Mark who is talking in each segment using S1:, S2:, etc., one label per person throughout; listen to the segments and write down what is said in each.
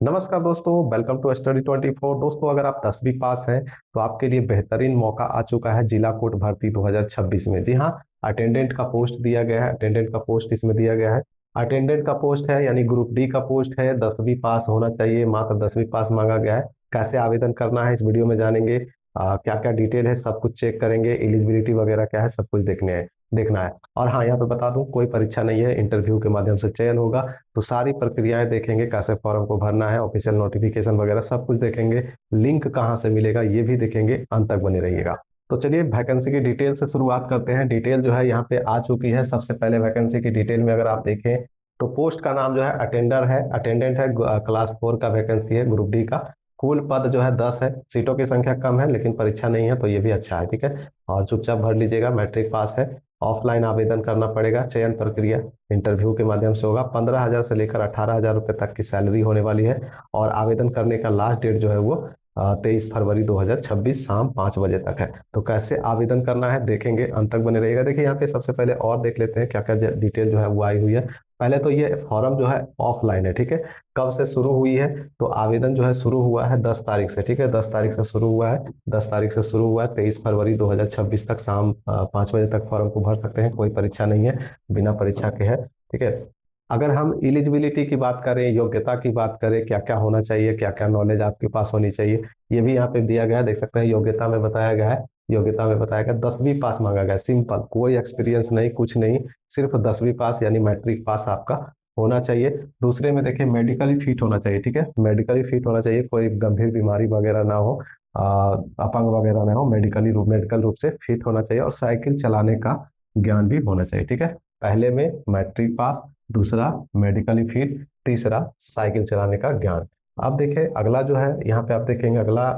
S1: नमस्कार दोस्तों, welcome to study 24। दोस्तों, अगर आप 10वीं पास हैं तो आपके लिए बेहतरीन मौका आ चुका है जिला कोट भर्ती 2026 में। जी हाँ, अटेंडेंट का पोस्ट दिया गया है। अटेंडेंट का पोस्ट इसमें दिया गया है। अटेंडेंट का पोस्ट है यानी ग्रुप डी का पोस्ट है। 10वीं पास होना चाहिए, मात्र 10वीं पास मांगा गया है। कैसे आवेदन करना है इस वीडियो में जानेंगे। क्या क्या डिटेल है सब कुछ चेक करेंगे। एलिजिबिलिटी वगैरह क्या है सब कुछ देखना है। और हाँ, यहाँ पे बता दूं, कोई परीक्षा नहीं है, इंटरव्यू के माध्यम से चयन होगा। तो सारी प्रक्रियाएं देखेंगे, कैसे फॉर्म को भरना है, ऑफिशियल नोटिफिकेशन वगैरह सब कुछ देखेंगे। लिंक कहाँ से मिलेगा ये भी देखेंगे। अंत तक बने रहिएगा। तो चलिए वैकेंसी की डिटेल से शुरुआत करते हैं। डिटेल जो है यहाँ पे आ चुकी है। सबसे पहले वैकेंसी की डिटेल में अगर आप देखें तो पोस्ट का नाम जो है अटेंडर है, अटेंडेंट है। क्लास 4 का वैकेंसी है, ग्रुप डी का। कुल पद जो है 10 है। सीटों की संख्या कम है लेकिन परीक्षा नहीं है, तो ये भी अच्छा है। ठीक है, और चुपचाप भर लीजिएगा, मैट्रिक पास है। ऑफलाइन आवेदन करना पड़ेगा। चयन प्रक्रिया इंटरव्यू के माध्यम से होगा। 15,000 से लेकर 18,000 रुपये तक की सैलरी होने वाली है। और आवेदन करने का लास्ट डेट जो है वो 23 फरवरी 2026 शाम 5 बजे तक है। तो कैसे आवेदन करना है देखेंगे, अंत तक बने रहेगा। देखिए यहाँ पे सबसे पहले और देख लेते हैं क्या क्या डिटेल जो है वो आई हुई है। पहले तो ये फॉर्म जो है ऑफलाइन है। ठीक है, कब से शुरू हुई है तो आवेदन जो है शुरू हुआ है 10 तारीख से। ठीक है, 10 तारीख से शुरू हुआ है। 10 तारीख से शुरू हुआ है, 23 फरवरी 2026 तक शाम 5 बजे तक फॉर्म को भर सकते हैं। कोई परीक्षा नहीं है, बिना परीक्षा के है। ठीक है, अगर हम एलिजिबिलिटी की बात करें, योग्यता की बात करें, क्या क्या होना चाहिए, क्या क्या नॉलेज आपके पास होनी चाहिए, ये भी यहाँ पे दिया गया है। देख सकते हैं योग्यता में बताया गया है। योग्यता में बताया गया 10वीं पास मांगा गया है। सिंपल, कोई एक्सपीरियंस नहीं, कुछ नहीं। सिर्फ 10वीं पास यानी मैट्रिक पास आपका होना चाहिए। दूसरे में देखिए मेडिकली फिट होना चाहिए। ठीक है, मेडिकली फिट होना चाहिए, कोई गंभीर बीमारी वगैरह ना हो, अपंग वगैरह ना हो। मेडिकल रूप से फिट होना चाहिए और साइकिल चलाने का ज्ञान भी होना चाहिए। ठीक है, पहले में मैट्रिक पास, दूसरा मेडिकली फिट, तीसरा साइकिल चलाने का ज्ञान। अब देखिए अगला जो है यहाँ पे आप देखेंगे, अगला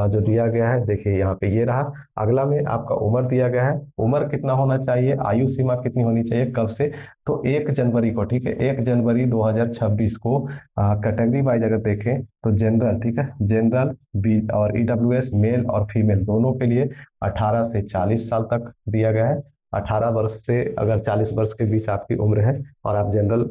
S1: जो दिया गया है, देखिए यहाँ पे ये रहा। अगला में आपका उम्र दिया गया है। उम्र कितना होना चाहिए, आयु सीमा कितनी होनी चाहिए, कब से, तो 1 जनवरी को। ठीक है, 1 जनवरी 2026 को कैटेगरी वाइज अगर देखें तो जनरल, ठीक है, जनरल बी और ईडब्ल्यूएस मेल और फीमेल दोनों के लिए 18 से 40 साल तक दिया गया है। 18 वर्ष से अगर 40 वर्ष के बीच आपकी उम्र है और आप जनरल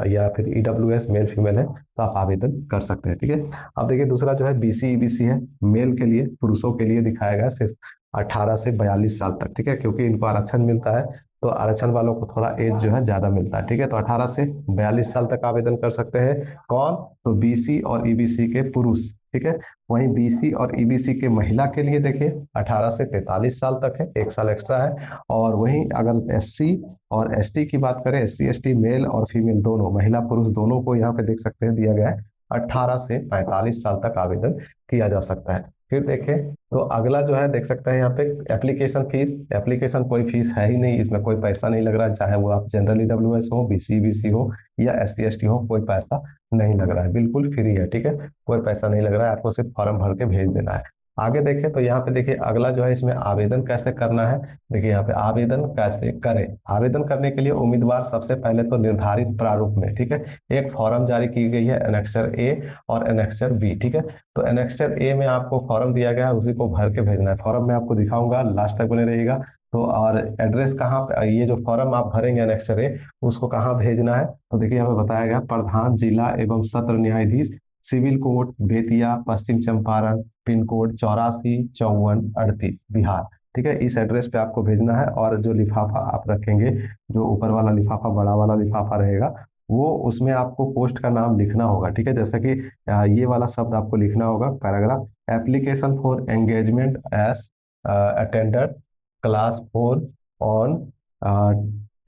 S1: या फिर ईडब्ल्यूएस मेल फीमेल है तो आप आवेदन कर सकते हैं। ठीक है, अब देखिए दूसरा जो है बीसी ईबीसी है। मेल के लिए, पुरुषों के लिए दिखाया गया सिर्फ 18 से 42 साल तक। ठीक है, क्योंकि इनको आरक्षण मिलता है तो आरक्षण वालों को थोड़ा एज जो है ज्यादा मिलता है। ठीक है, तो 18 से 42 साल तक आवेदन कर सकते हैं। कौन, तो बीसी और ईबीसी के पुरुष। ठीक है, वहीं बीसी और ईबीसी के महिला के लिए देखिए 18 से 43 साल तक है, 1 साल एक्स्ट्रा है। और वहीं अगर एससी और एसटी की बात करें, एससी एसटी मेल और फीमेल दोनों, महिला पुरुष दोनों को यहाँ पे देख सकते हैं दिया गया है 18 से 45 साल तक आवेदन किया जा सकता है। फिर देखें तो अगला जो है देख सकते हैं यहाँ पे एप्लीकेशन फीस। एप्लीकेशन कोई फीस है ही नहीं, इसमें कोई पैसा नहीं लग रहा है। चाहे वो आप जनरल ईडब्ल्यूएस हो, बीसी बीसी हो या एससी एसटी हो, कोई पैसा नहीं लग रहा है, बिल्कुल फ्री है। ठीक है, कोई पैसा नहीं लग रहा है, आपको सिर्फ फॉर्म भर के भेज देना है। आगे देखें तो यहाँ पे देखिए अगला जो है इसमें आवेदन कैसे करना है। देखिए यहाँ पे आवेदन कैसे करें। आवेदन करने के लिए उम्मीदवार सबसे पहले तो निर्धारित प्रारूप में, ठीक है, एक फॉर्म जारी की गई है, एनेक्सर ए और एनेक्सर बी। ठीक है, तो एनेक्सर ए में आपको फॉर्म दिया गया है, उसी को भर के भेजना है। फॉर्म में आपको दिखाऊंगा, लास्ट तक बने रहिएगा। तो और एड्रेस कहाँ पे, ये जो फॉर्म आप भरेंगे एनेक्सर ए, उसको कहाँ भेजना है तो देखिए यहाँ पे बताया गया, प्रधान जिला एवं सत्र न्यायाधीश, सिविल कोर्ट बेतिया, पश्चिम चंपारण, पिन कोड 845438, बिहार। ठीक है, इस एड्रेस पे आपको भेजना है। और जो लिफाफा आप रखेंगे, जो ऊपर वाला लिफाफा, बड़ा वाला लिफाफा रहेगा, वो उसमें आपको पोस्ट का नाम लिखना होगा। ठीक है, जैसे कि ये वाला शब्द आपको लिखना होगा, paragraph, application for engagement as attender class 4 on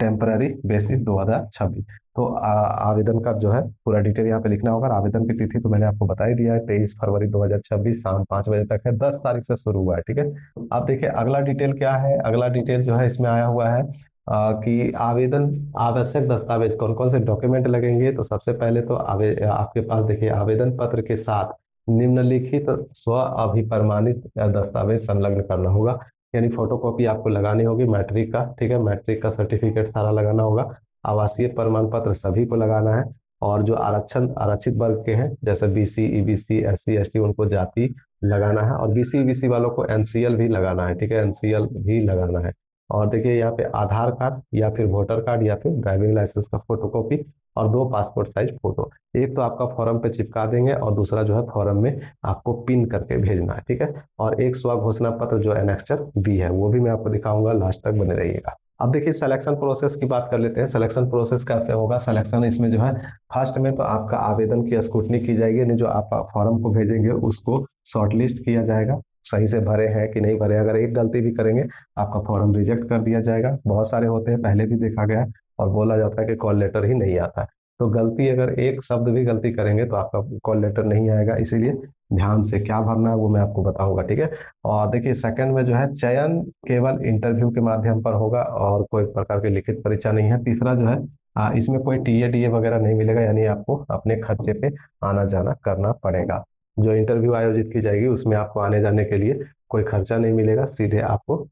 S1: temporary basis 2026। तो आवेदन का जो है पूरा डिटेल यहाँ पे लिखना होगा। आवेदन की तिथि तो मैंने आपको बता ही दिया है, 23 फरवरी 2026 शाम 5 बजे तक है। 10 तारीख से शुरू हुआ है। ठीक है, अब देखिए अगला डिटेल क्या है। अगला डिटेल जो है इसमें आया हुआ है कि आवेदन आवश्यक दस्तावेज कौन कौन से डॉक्यूमेंट लगेंगे। तो सबसे पहले तो आपके पास देखिए आवेदन पत्र के साथ निम्नलिखित स्व अभिप्रमाणित दस्तावेज संलग्न करना होगा। यानी फोटोकॉपी आपको लगानी होगी मैट्रिक का। ठीक है, मैट्रिक का सर्टिफिकेट सारा लगाना होगा। आवासीय प्रमाण पत्र सभी को लगाना है। और जो आरक्षित वर्ग के हैं जैसे बीसी ईबीसी एससी एसटी, उनको जाति लगाना है। और बीसी ईबीसी वालों को एनसीएल भी लगाना है। ठीक है, एनसीएल भी लगाना है। और देखिए यहाँ पे आधार कार्ड या फिर वोटर कार्ड या फिर ड्राइविंग लाइसेंस का फोटोकॉपी और 2 पासपोर्ट साइज फोटो। एक तो आपका फॉर्म पे चिपका देंगे और दूसरा जो है फॉर्म में आपको पिन करके भेजना है, ठीक है। और एक स्व घोषणा पत्र जो एनेक्स्चर बी है वो भी मैं आपको दिखाऊंगा, लास्ट तक बने रहिएगा। अब देखिए सिलेक्शन प्रोसेस की बात कर लेते हैं। सिलेक्शन प्रोसेस कैसे होगा? सिलेक्शन इसमें जो है फर्स्ट में तो आपका आवेदन की स्क्रूटनी की जाएगी, यानी जो आप फॉर्म को भेजेंगे उसको शॉर्टलिस्ट किया जाएगा, सही से भरे हैं कि नहीं भरे। अगर एक गलती भी करेंगे आपका फॉर्म रिजेक्ट कर दिया जाएगा। बहुत सारे होते हैं, पहले भी देखा गया है, और बोला जाता है कि कॉल लेटर ही नहीं आता है। तो गलती, अगर एक शब्द भी गलती करेंगे तो आपका कॉल लेटर नहीं आएगा। इसीलिए ध्यान से क्या भरना है वो मैं आपको बताऊंगा, ठीक है। और देखिए सेकंड में जो है चयन केवल इंटरव्यू के माध्यम पर होगा और कोई प्रकार की लिखित परीक्षा नहीं है। तीसरा जो है इसमें कोई टीए डीए वगैरह नहीं मिलेगा, यानी आपको अपने खर्चे पे आना जाना करना पड़ेगा। जो इंटरव्यू आयोजित की जाएगी उसमें आपको आने जाने के लिए कोई खर्चा नहीं मिलेगा, सीधे आपको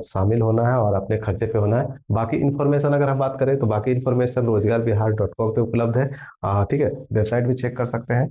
S1: शामिल होना है और अपने खर्चे पे होना है। बाकी इन्फॉर्मेशन अगर हम बात करें तो बाकी इन्फॉर्मेशन रोजगार बिहार.com पे उपलब्ध है, ठीक है। वेबसाइट भी चेक कर सकते हैं।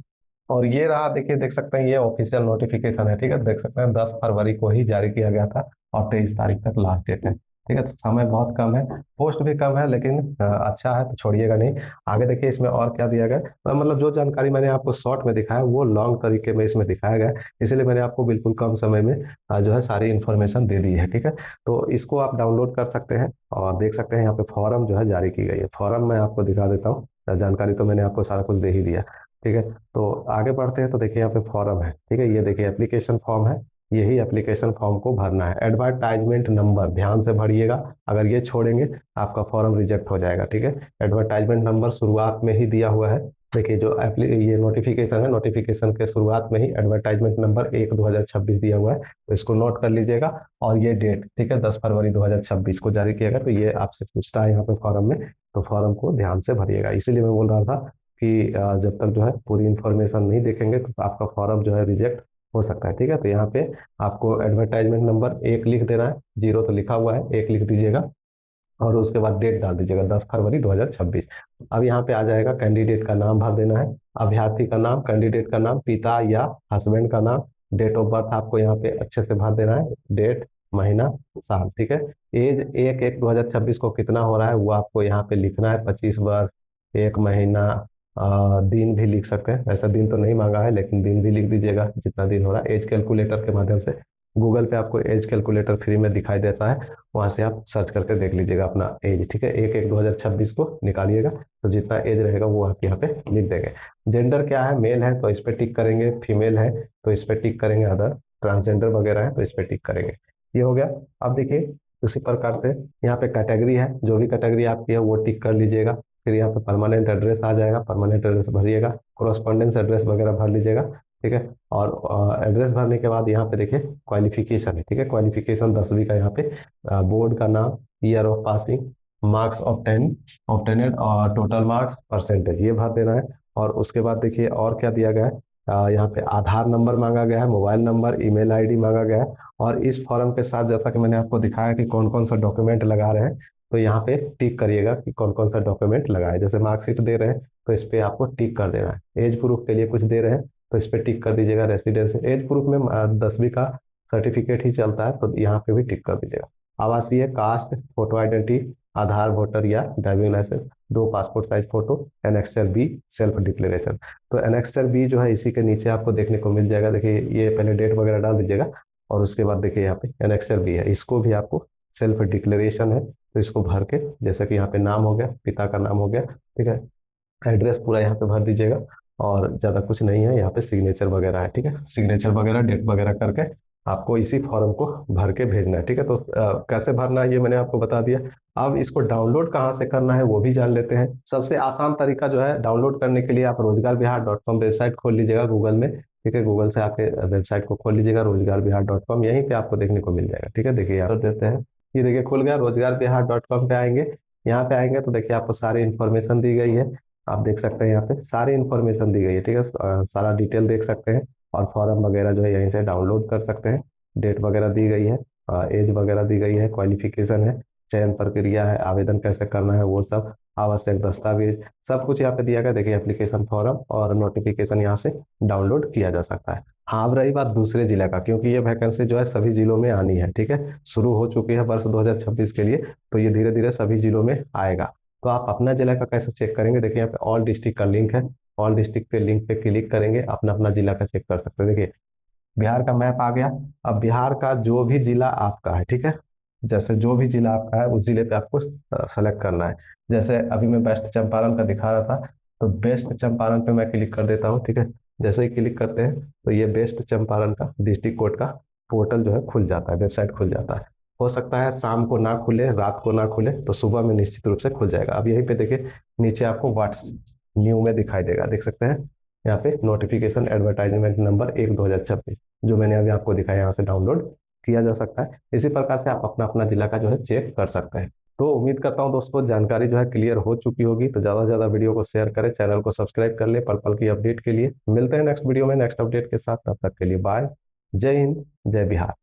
S1: और ये रहा, देखिए देख सकते हैं, ये ऑफिशियल नोटिफिकेशन है, ठीक है। देख सकते हैं 10 फरवरी को ही जारी किया गया था और 23 तारीख तक लास्ट डेट है, ठीक है। तो समय बहुत कम है, पोस्ट भी कम है, लेकिन अच्छा है तो छोड़िएगा नहीं। आगे देखिए इसमें और क्या दिया गया है। मतलब जो जानकारी मैंने आपको शॉर्ट में दिखाया वो लॉन्ग तरीके में इसमें दिखाया गया है, इसलिए मैंने आपको बिल्कुल कम समय में जो है सारी इन्फॉर्मेशन दे दी है, ठीक है। तो इसको आप डाउनलोड कर सकते हैं और देख सकते हैं यहाँ पे फॉर्म जो है जारी की गई है। फॉर्म मैं आपको दिखा देता हूँ, जानकारी तो मैंने आपको सारा कुछ दे ही दिया, ठीक है। तो आगे बढ़ते हैं, तो देखिए यहाँ पे फॉर्म है, ठीक है। ये देखिए एप्लीकेशन फॉर्म है, यही एप्लीकेशन फॉर्म को भरना है। एडवर्टाइजमेंट नंबर ध्यान से भरिएगा, अगर ये छोड़ेंगे आपका फॉर्म रिजेक्ट हो जाएगा, ठीक है। एडवर्टाइजमेंट नंबर शुरुआत में ही दिया हुआ है। देखिए जो ये नोटिफिकेशन है, नोटिफिकेशन के शुरुआत में ही एडवर्टाइजमेंट नंबर 1/2026 दिया हुआ है, तो इसको नोट कर लीजिएगा। और ये डेट, ठीक है, 10 फरवरी 2026 को जारी किया गया। तो ये आपसे पूछता है यहाँ पे फॉर्म में, तो फॉर्म को ध्यान से भरिएगा। इसीलिए मैं बोल रहा था कि जब तक जो है पूरी इन्फॉर्मेशन नहीं देखेंगे तो आपका फॉर्म जो है रिजेक्ट हो सकता है, ठीक है। तो यहाँ पे आपको एडवर्टाइजमेंट नंबर 1 लिख देना है, 0 तो लिखा हुआ है, 1 लिख दीजिएगा और उसके बाद डेट डाल दीजिएगा 10 फरवरी 2026। अब यहाँ पे आ जाएगा कैंडिडेट का नाम भर देना है, अभ्यर्थी का नाम, कैंडिडेट का नाम, पिता या हस्बैंड का नाम, डेट ऑफ बर्थ आपको यहाँ पे अच्छे से भर देना है, डेट, महीना, साल, ठीक है। एज 1/1/2026 को कितना हो रहा है वो आपको यहाँ पे लिखना है, 25 वर्ष, 1 महीना, दिन भी लिख सकते हैं। ऐसा दिन तो नहीं मांगा है लेकिन दिन भी लिख दीजिएगा जितना दिन हो रहा है। एज कैलकुलेटर के माध्यम से गूगल पे आपको एज कैलकुलेटर फ्री में दिखाई देता है, वहां से आप सर्च करके देख लीजिएगा अपना एज, ठीक है। 1/1/2026 को निकालिएगा तो जितना एज रहेगा वो आप यहाँ पे लिख देंगे। जेंडर क्या है? मेल है तो इस पर टिक करेंगे, फीमेल है तो इस पर टिक करेंगे, अदर ट्रांसजेंडर वगैरह है तो इस पर टिक करेंगे। ये हो गया। अब देखिए उसी प्रकार से यहाँ पे कैटेगरी है, जो भी कैटेगरी आपकी है वो टिक कर लीजिएगा। फिर यहाँ पे परमानेंट एड्रेस आ जाएगा, परमानेंट एड्रेस भरिएगा, कोरस्पॉन्डेंस एड्रेस वगैरह भर लीजिएगा, ठीक है। और एड्रेस भरने के बाद यहाँ पे देखिए क्वालिफिकेशन है, ठीक है। क्वालिफिकेशन 10वीं का यहाँ पे, बोर्ड का नाम, ईयर ऑफ पासिंग, मार्क्स ऑब्टेनेड और टोटल मार्क्स, परसेंटेज, ये भर देना है। और उसके बाद देखिए और क्या दिया गया है, यहाँ पे आधार नंबर मांगा गया है, मोबाइल नंबर, ईमेल आईडी मांगा गया है। और इस फॉर्म के साथ जैसा कि मैंने आपको दिखाया कि कौन कौन सा डॉक्यूमेंट लगा रहे हैं, तो यहाँ पे टिक करिएगा कि कौन कौन सा डॉक्यूमेंट लगाए। जैसे मार्कशीट दे रहे हैं तो इस पे आपको टिक कर देना है। एज प्रूफ के लिए कुछ दे रहे हैं तो इस पे टिक कर दीजिएगा। रेसिडेंस एज प्रूफ में 10वीं का सर्टिफिकेट ही चलता है तो यहाँ पे भी टिक कर दीजिएगा। आवासीय, caste, photo identity, Aadhaar, voter या driving licence, 2 passport size photo, annexure B, self declaration. तो एनेक्सर बी जो है इसी के नीचे आपको देखने को मिल जाएगा। देखिए ये पहले डेट वगैरह डाल दीजिएगा और उसके बाद देखिए यहाँ पे एनेक्सर बी है, इसको भी आपको, सेल्फ डिक्लेरेशन है तो इसको भर के, जैसे कि यहाँ पे नाम हो गया, पिता का नाम हो गया, ठीक है, एड्रेस पूरा यहाँ पे भर दीजिएगा। और ज़्यादा कुछ नहीं है, यहाँ पे सिग्नेचर वगैरह है, ठीक है। सिग्नेचर वगैरह, डेट वगैरह करके आपको इसी फॉर्म को भर के भेजना है, ठीक है। तो कैसे भरना है ये मैंने आपको बता दिया। अब इसको डाउनलोड कहाँ से करना है वो भी जान लेते हैं। सबसे आसान तरीका जो है डाउनलोड करने के लिए, आप रोजगार बिहार.com वेबसाइट खोल लीजिएगा गूगल में, ठीक है। गूगल से आके वेबसाइट को खोल लीजिएगा, रोजगार बिहार.com, यहीं पे आपको देखने को मिल जाएगा, ठीक है। देखिए यहाँ देते हैं, ये देखिए खुल गया। रोजगार बिहार.com पे आएंगे, यहाँ पे आएंगे तो देखिए आपको सारी इन्फॉर्मेशन दी गई है। आप देख सकते हैं यहाँ पे सारी इन्फॉर्मेशन दी गई है, ठीक है। सारा डिटेल देख सकते हैं और फॉर्म वगैरह जो है यहीं से डाउनलोड कर सकते हैं। डेट वगैरह दी गई है, एज वगैरह दी गई है, क्वालिफिकेशन है, चयन प्रक्रिया है, आवेदन कैसे करना है वो सब, आवश्यक दस्तावेज, सब कुछ यहाँ पे दिया गया। देखिए एप्लीकेशन फॉर्म और नोटिफिकेशन यहाँ से डाउनलोड किया जा सकता है। हाँ, अब रही बात दूसरे जिले का, क्योंकि ये वैकेंसी जो है सभी जिलों में आनी है, ठीक है। शुरू हो चुकी है वर्ष 2026 के लिए, तो ये धीरे धीरे सभी जिलों में आएगा। तो आप अपना जिला का कैसे चेक करेंगे, देखिए यहाँ पे ऑल डिस्ट्रिक्ट का लिंक है। ऑल डिस्ट्रिक्ट पे लिंक पे क्लिक करेंगे, अपना अपना जिला का चेक कर सकते हैं। देखिए बिहार का मैप आ गया। अब बिहार का जो भी जिला आपका है, ठीक है, जैसे जो भी जिला आपका है उस जिले पे आपको सेलेक्ट करना है। जैसे अभी मैं वेस्ट चंपारण का दिखा रहा था, तो वेस्ट चंपारण पे मैं क्लिक कर देता हूँ, ठीक है। जैसे ही क्लिक करते हैं तो ये वेस्ट चंपारण का डिस्ट्रिक्ट कोर्ट का पोर्टल जो है खुल जाता है, वेबसाइट खुल जाता है। हो सकता है शाम को ना खुले, रात को ना खुले, तो सुबह में निश्चित रूप से खुल जाएगा। अब यहीं पे देखिए नीचे आपको व्हाट्स न्यू में दिखाई देगा, देख सकते हैं यहाँ पे नोटिफिकेशन एडवर्टाइजमेंट नंबर 1/2026, जो मैंने अभी आपको दिखाया, यहाँ से डाउनलोड किया जा सकता है। इसी प्रकार से आप अपना अपना जिला का जो है चेक कर सकते हैं। तो उम्मीद करता हूँ दोस्तों जानकारी जो है क्लियर हो चुकी होगी। तो ज़्यादा से ज़्यादा वीडियो को शेयर करें, चैनल को सब्सक्राइब कर ले पल पल की अपडेट के लिए। मिलते हैं नेक्स्ट वीडियो में नेक्स्ट अपडेट के साथ, तब तक के लिए बाय। जय हिंद, जय बिहार।